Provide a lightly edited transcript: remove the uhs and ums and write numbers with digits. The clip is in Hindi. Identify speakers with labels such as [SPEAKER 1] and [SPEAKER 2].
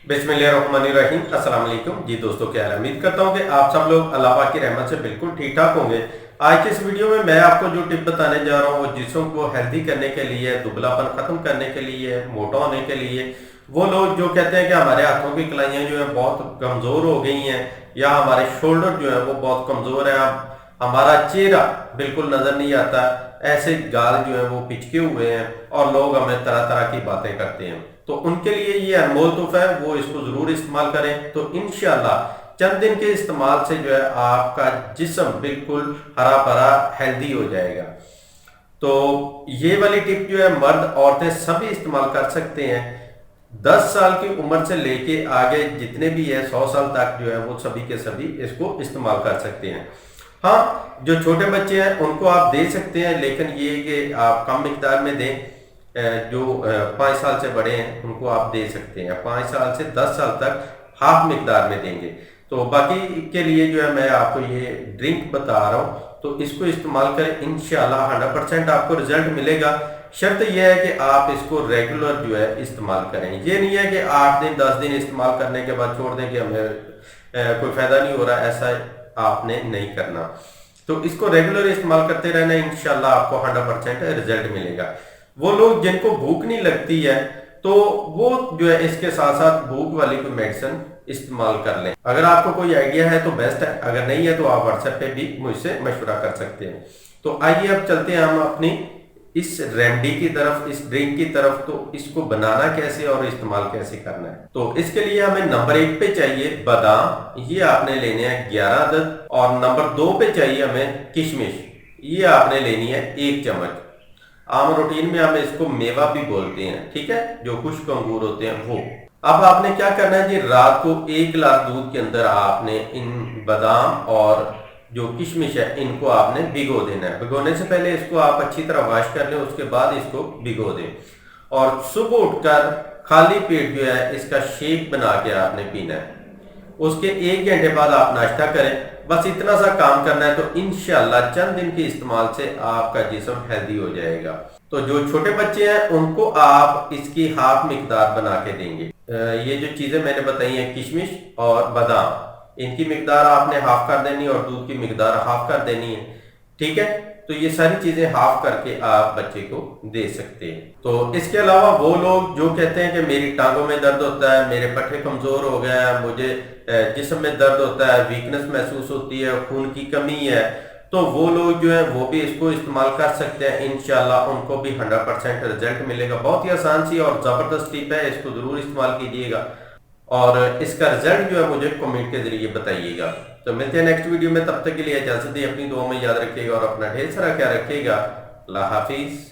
[SPEAKER 1] बिस्मिल्लाहिर्रहमानिर्रहीम। अस्सलाम वालेकुम जी दोस्तों, क्या हाल है? उम्मीद करता हूँ कि आप सब लोग अल्लाह पाक की रहमत से बिल्कुल ठीक ठाक होंगे। आज की इस वीडियो में मैं आपको जो टिप बताने जा रहा हूँ वो जिस्म को हेल्दी करने के लिए, दुबलापन खत्म करने के लिए, मोटा होने के लिए। वो लोग जो कहते हैं कि हमारे हाथों की कलाइयाँ जो है बहुत कमज़ोर हो गई हैं, या हमारे शोल्डर जो है वो बहुत कमज़ोर है, हमारा चेहरा बिल्कुल नज़र नहीं आता, ऐसे गाल जो है वो पिचके हुए हैं और लोग हमें तरह तरह की बातें करते हैं, तो उनके लिए ये अनमोल तोहफा है, वो इसको ज़रूर इस्तेमाल करें। तो इंशाल्लाह चंद दिन के इस्तेमाल से जो है आपका जिस्म बिल्कुल हरा भरा हेल्दी हो जाएगा। तो ये वाली टिप जो है मर्द औरतें सभी इस्तेमाल कर सकते हैं। 10 साल की उम्र से लेके आगे जितने भी है 100 साल तक जो है वो सभी के सभी इसको इस्तेमाल कर सकते हैं। हाँ, जो छोटे बच्चे हैं उनको आप दे सकते हैं, लेकिन ये कि आप कम मिकदार में दें। जो 5 साल से बड़े हैं उनको आप दे सकते हैं, 5 साल से 10 साल तक हाफ मिकदार में देंगे। तो बाकी के लिए जो है मैं आपको ये ड्रिंक बता रहा हूँ, तो इसको इस्तेमाल करें, इंशाल्लाह 100% आपको रिजल्ट मिलेगा। शर्त यह है कि आप इसको रेगुलर जो है इस्तेमाल करें। ये नहीं है कि 8 दिन 10 दिन इस्तेमाल करने के बाद छोड़ दें कि हमें कोई फायदा नहीं हो रहा, ऐसा आपने नहीं करना। तो इसको रेगुलर इस्तेमाल करते रहना, इंशाल्लाह आपको 100% रिजल्ट मिलेगा। वो लोग जिनको भूख नहीं लगती है तो वो जो है इसके साथ साथ भूख वाली कोई मेडिसिन इस्तेमाल कर लें। अगर आपको कोई आइडिया है तो बेस्ट है, अगर नहीं है तो आप व्हाट्सएप पे भी मुझसे मशवरा कर सकते हैं। तो आइए अब चलते हैं हम अपनी इस रेमेडी की तरफ, इस ड्रिंक की तरफ। तो इसको बनाना कैसे और इस्तेमाल कैसे करना है, तो इसके लिए हमें नंबर 1 पे चाहिए बादाम, ये आपने लेने हैं 11 अदद। और नंबर 2 पे चाहिए हमें किशमिश, ये आपने लेनी है 1 चम्मच। आम रूटीन में हम इसको मेवा भी बोलते हैं, ठीक है, जो खुश्क अंगूर होते हैं वो। अब आपने क्या करना है जी, रात को 1 गिलास दूध के अंदर आपने इन बादाम और जो किशमिश है इनको आपने भिगो देना है। भिगोने से पहले इसको आप अच्छी तरह वॉश कर लें, उसके बाद इसको भिगो दें। और सुबह उठकर खाली पेट जो है इसका शेक बना के आपने पीना है। उसके 1 घंटे बाद आप नाश्ता करें। बस इतना सा काम करना है, तो इंशाल्लाह चंद दिन के इस्तेमाल से आपका जिस्म हेल्दी हो जाएगा। तो जो छोटे बच्चे हैं उनको आप इसकी हाफ मिकदार बना के देंगे। ये जो चीजें मैंने बताई हैं, किशमिश और बादाम, इनकी मिकदार आपने हाफ कर देनी है और दूध की मिकदार हाफ कर देनी है, ठीक है। तो ये सारी चीजें हाफ करके आप बच्चे को दे सकते हैं। तो इसके अलावा वो लोग जो कहते हैं कि मेरी टांगों में दर्द होता है, मेरे पट्टे कमजोर हो गए हैं, मुझे जिस्म में दर्द होता है, वीकनेस महसूस होती है, खून की कमी है, तो वो लोग जो है वो भी इसको इस्तेमाल कर सकते हैं। इंशाल्लाह उनको भी 100% रिजल्ट मिलेगा। बहुत ही आसान सी और जबरदस्त टिप है, इसको जरूर इस्तेमाल कीजिएगा और इसका रिजल्ट जो है मुझे कमेंट के जरिए बताइएगा। तो मिलते हैं नेक्स्ट वीडियो में, तब तक के लिए इजाजत दी, अपनी दुआ में याद रखिएगा और अपना ढेर सारा ख्याल रखिएगा। अल्लाह हाफिज।